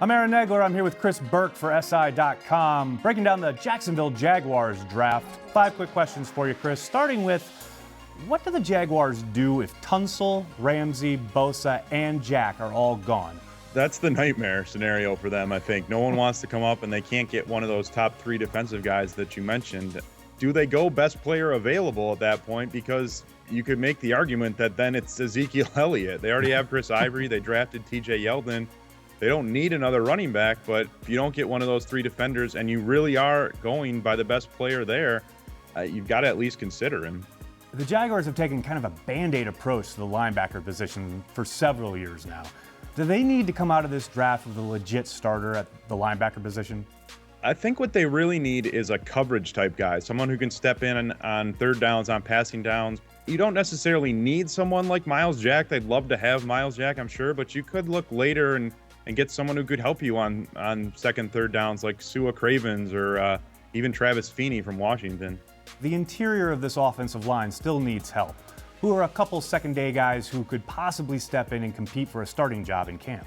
I'm Aaron Nagler. I'm here with Chris Burke for SI.com, breaking down the Jacksonville Jaguars draft. 5 quick questions for you, Chris. Starting with, what do the Jaguars do if Tunsil, Ramsey, Bosa, and Jack are all gone? That's the nightmare scenario for them, I think. No one wants to come up and they can't get one of those top 3 defensive guys that you mentioned. Do they go best player available at that point? Because you could make the argument that then it's Ezekiel Elliott. They already have Chris Ivory. They drafted TJ Yeldon. They don't need another running back, but if you don't get one of those 3 defenders and you really are going by the best player there, you've got to at least consider him. The Jaguars have taken kind of a Band-Aid approach to the linebacker position for several years now. Do they need to come out of this draft with a legit starter at the linebacker position? I think what they really need is a coverage type guy, someone who can step in on third downs, on passing downs. You don't necessarily need someone like Myles Jack. They'd love to have Myles Jack, I'm sure, but you could look later and get someone who could help you on second, third downs like Sua Cravens or even Travis Feeney from Washington. The interior of this offensive line still needs help. Who are a couple second-day guys who could possibly step in and compete for a starting job in camp?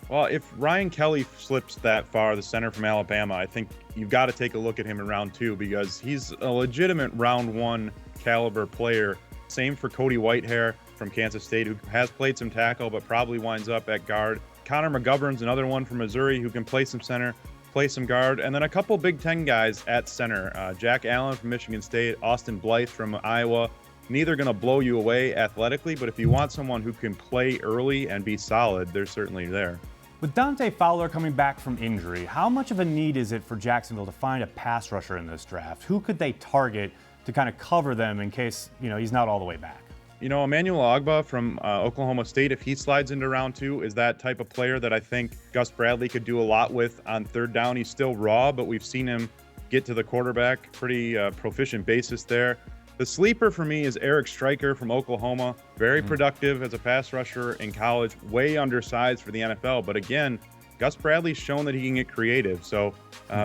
Well, if Ryan Kelly slips that far, the center from Alabama, I think you've got to take a look at him in round 2 because he's a legitimate round 1 caliber player. Same for Cody Whitehair from Kansas State, who has played some tackle but probably winds up at guard. Connor McGovern's another one from Missouri who can play some center, play some guard, and then a couple Big Ten guys at center. Jack Allen from Michigan State, Austin Blythe from Iowa. Neither going to blow you away athletically, but if you want someone who can play early and be solid, they're certainly there. With Dante Fowler coming back from injury, how much of a need is it for Jacksonville to find a pass rusher in this draft? Who could they target to kind of cover them in case, he's not all the way back? Emmanuel Ogbah from Oklahoma State, if he slides into round 2, is that type of player that I think Gus Bradley could do a lot with on third down. He's still raw, but we've seen him get to the quarterback, pretty proficient basis there. The sleeper for me is Eric Stryker from Oklahoma. Very productive as a pass rusher in college, way undersized for the NFL. But again, Gus Bradley's shown that he can get creative, so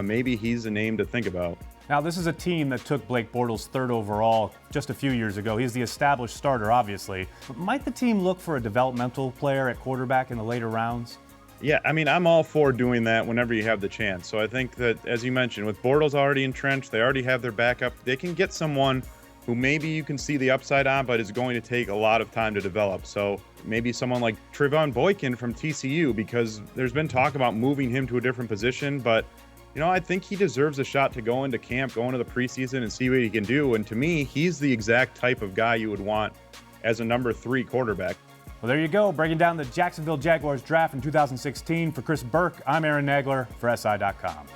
maybe he's a name to think about. Now, this is a team that took Blake Bortles 3rd overall just a few years ago. He's the established starter, obviously. But might the team look for a developmental player at quarterback in the later rounds? Yeah, I'm all for doing that whenever you have the chance. So I think that, as you mentioned, with Bortles already entrenched, they already have their backup. They can get someone who maybe you can see the upside on, but is going to take a lot of time to develop. So maybe someone like Trevon Boykin from TCU, because there's been talk about moving him to a different position, but I think he deserves a shot to go into camp, go into the preseason and see what he can do. And to me, he's the exact type of guy you would want as a number 3 quarterback. Well, there you go, breaking down the Jacksonville Jaguars draft in 2016. For Chris Burke, I'm Aaron Nagler for SI.com.